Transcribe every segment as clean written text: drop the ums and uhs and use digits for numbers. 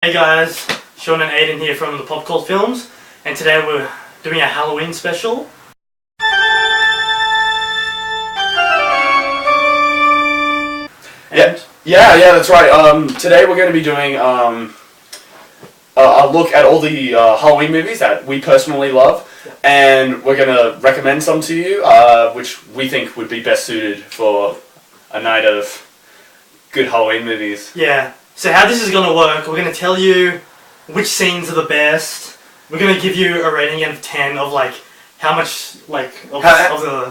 Hey guys, Sean and Aiden here from ThePopCultFilms, and today we're doing a Halloween special. Yeah, that's right. Today we're going to be doing a look at all the Halloween movies that we personally love, and we're going to recommend some to you, which we think would be best suited for a night of good Halloween movies. Yeah, so how this is going to work, we're going to tell you which scenes are the best. We're going to give you a rating out of 10 of like how much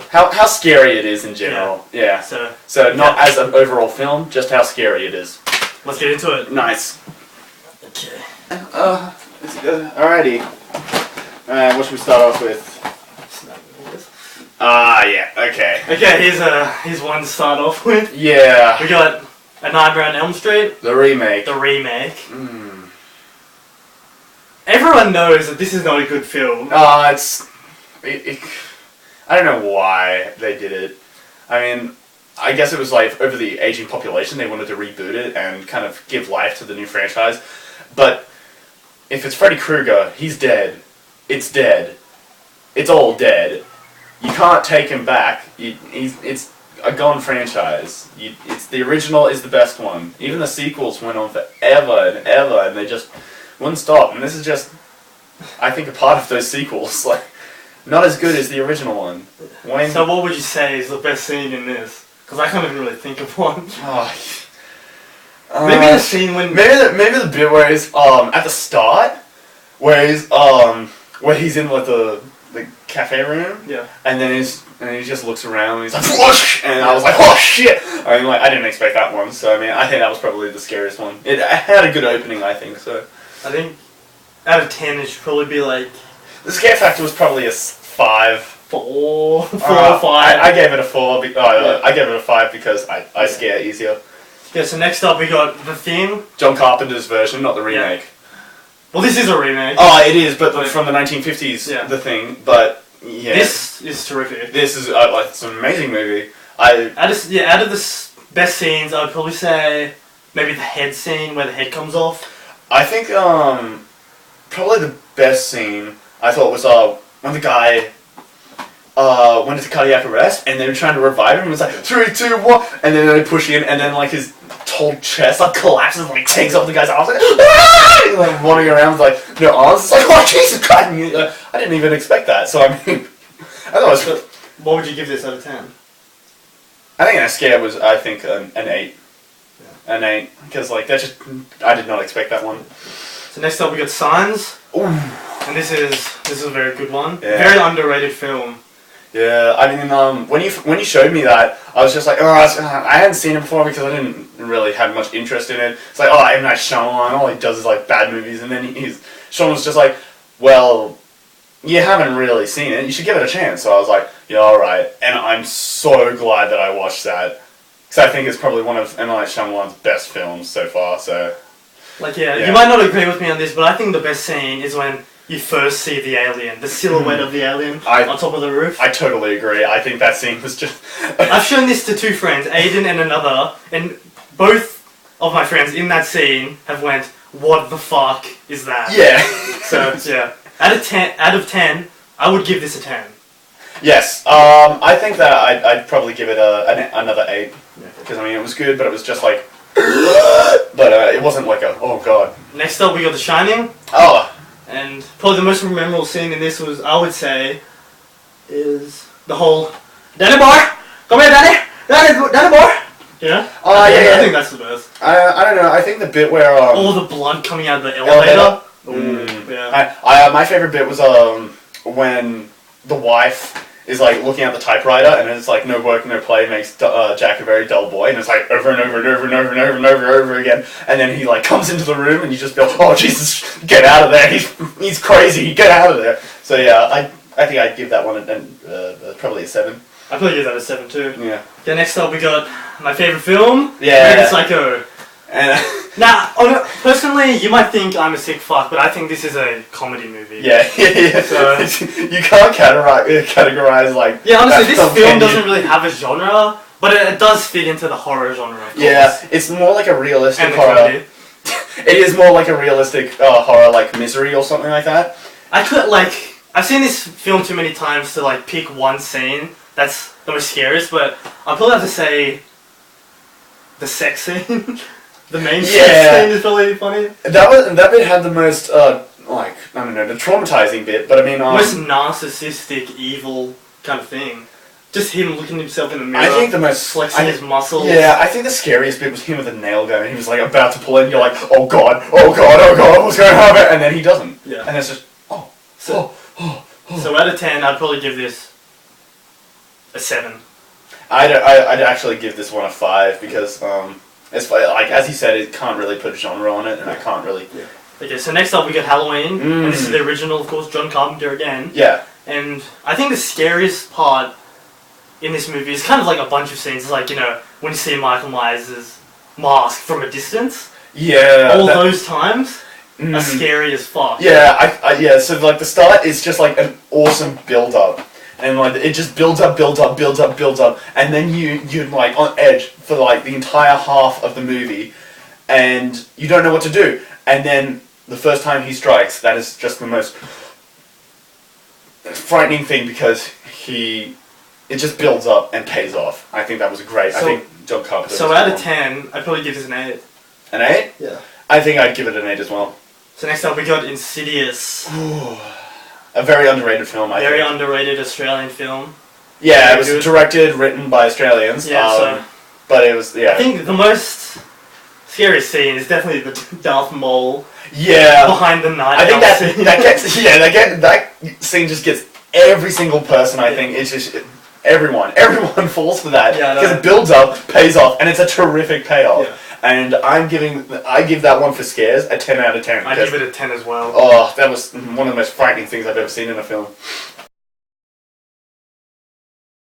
how scary it is in general. Yeah. So not as an overall film, just how scary it is. Let's get into it. Nice. Okay. Alrighty. Alright, what should we start off with? Yeah. Okay. Okay, here's one to start off with. Yeah. We got A Nightmare on Elm Street. The remake. Everyone knows that this is not a good film. I don't know why they did it. I mean, I guess it was like over the aging population, they wanted to reboot it and kind of give life to the new franchise. But if it's Freddy Krueger, he's dead. It's dead. It's all dead. You can't take him back. It's a gone franchise. The original is the best one. Even the sequels went on forever and ever, and they just wouldn't stop. And this is just, I think, a part of those sequels. Like, not as good as the original one. So what would you say is the best scene in this? Because I can't even really think of one. Maybe the scene when... Maybe the bit where he's, at the start, where he's in, like, the cafe room. Yeah. And then he just looks around and he's like, whoosh! And I was like, oh shit! I mean, like, I didn't expect that one, so I mean, I think that was probably the scariest one. It had a good opening, I think, so... I think, out of 10, it should probably be like... The scare factor was probably a 5. 4 or 5. I gave it a 4. I gave it a 5 because I scare easier. Yeah, so next up we got The Thing. John Carpenter's version, not the remake. Yeah. Well, this is a remake. Oh, it is, but from the 1950s, yeah. The Thing. But yeah, this is terrific. This is it's an amazing movie. Out of the best scenes, I would probably say maybe the head scene where the head comes off. I think probably the best scene I thought was when the guy went into cardiac arrest and they were trying to revive him. It was like 3, 2, 1, and then they push in, and then like his whole chest like collapses, and, like takes off the guy's arms, like, ah! Like wandering around with like no arms. It's like, oh Jesus Christ! I didn't even expect that. So I mean, I thought it was. What would you give this out of 10? I think that scare was an 8. Yeah. An 8, because like I did not expect that one. So next up we got Signs. Ooh. And this is a very good one. Yeah. Very underrated film. Yeah, I mean, when you showed me that, I was just like, I hadn't seen it before because I didn't really have much interest in it. It's like, M. Night Shyamalan, all he does is like bad movies, and then Sean was just like, well, you haven't really seen it, you should give it a chance. So I was like, yeah, alright, and I'm so glad that I watched that, because I think it's probably one of M. Night Shyamalan's best films so far, so... Like, yeah, you might not agree with me on this, but I think the best scene is when you first see the alien, the silhouette of the alien on top of the roof. I totally agree. I think that scene was just... I've shown this to 2 friends, Aiden and another, and both of my friends in that scene have went, what the fuck is that? Yeah. So, yeah. Out of 10, I would give this a 10. Yes. I think that I'd probably give it another 8. Because, I mean, it was good, but it was just like... but it wasn't like oh god. Next up we got The Shining. Oh. And probably the most memorable scene in this was, I would say, is the whole Danny boy! Come here, Danny! Danny boy! Yeah? Yeah. I think that's the best. I don't know, I think the bit where... all the blood coming out of the elevator. Yeah. My favourite bit was when the wife is like looking at the typewriter and it's like no work, no play makes Jack a very dull boy, and it's like over and over and over and over and over and over again, and then he like comes into the room and you just feel, oh Jesus, get out of there, he's crazy, get out of there. So yeah, I think I'd give that one probably a 7. I'd probably give that a 7 too. Yeah. Okay, next up we got my favourite film, yeah. Psycho. Now, personally, you might think I'm a sick fuck, but I think this is a comedy movie. Yeah. So, you can't categorize like... Yeah, honestly, this film doesn't really have a genre, but it does fit into the horror genre, of course. Yeah, it's more like a realistic and horror. Comedy. It is more like a realistic horror, like Misery or something like that. I've seen this film too many times to like pick one scene that's the most scariest, but I'll probably have to say the sex scene. The main sex scene is probably funny. That bit had the most the traumatizing bit, but I mean most narcissistic, evil kind of thing. Just him looking at himself in the mirror. I think the most flexing his muscles. Yeah, I think the scariest bit was him with a nail gun, and he was like about to pull it, and you're like, oh god, oh god, oh god, what's going to happen? And then he doesn't. Yeah. And it's just So out of 10, I'd probably give this a 7. I'd actually give this one a 5 because it's like as he said, it can't really put a genre on it, and I can't really. Yeah. Okay, so next up we got Halloween, and this is the original, of course, John Carpenter again. Yeah. And I think the scariest part in this movie is kind of like a bunch of scenes. It's like, when you see Michael Myers' mask from a distance. Yeah. All those times are scary as fuck. Yeah, so like the start is just like an awesome build up. And like it just builds up, and then you're like on edge for like the entire half of the movie, and you don't know what to do. And then the first time he strikes, that is just the most frightening thing because it just builds up and pays off. I think that was great. I think John Carpenter. So out of 10, I'd probably give this an 8. An 8? Yeah. I think I'd give it an 8 as well. So next up we got Insidious. A very underrated film, I think. Very underrated Australian film. Yeah, it was directed, written by Australians. Yeah, but it was, yeah. I think the most scariest scene is definitely the Darth Maul. Yeah. Behind the night. I think that scene just gets every single person, I think. It's just, everyone falls for that. Yeah, because it builds up, pays off, and it's a terrific payoff. Yeah. And I give that one for scares a 10 out of 10. I give it a 10 as well. Oh, that was one of the most frightening things I've ever seen in a film.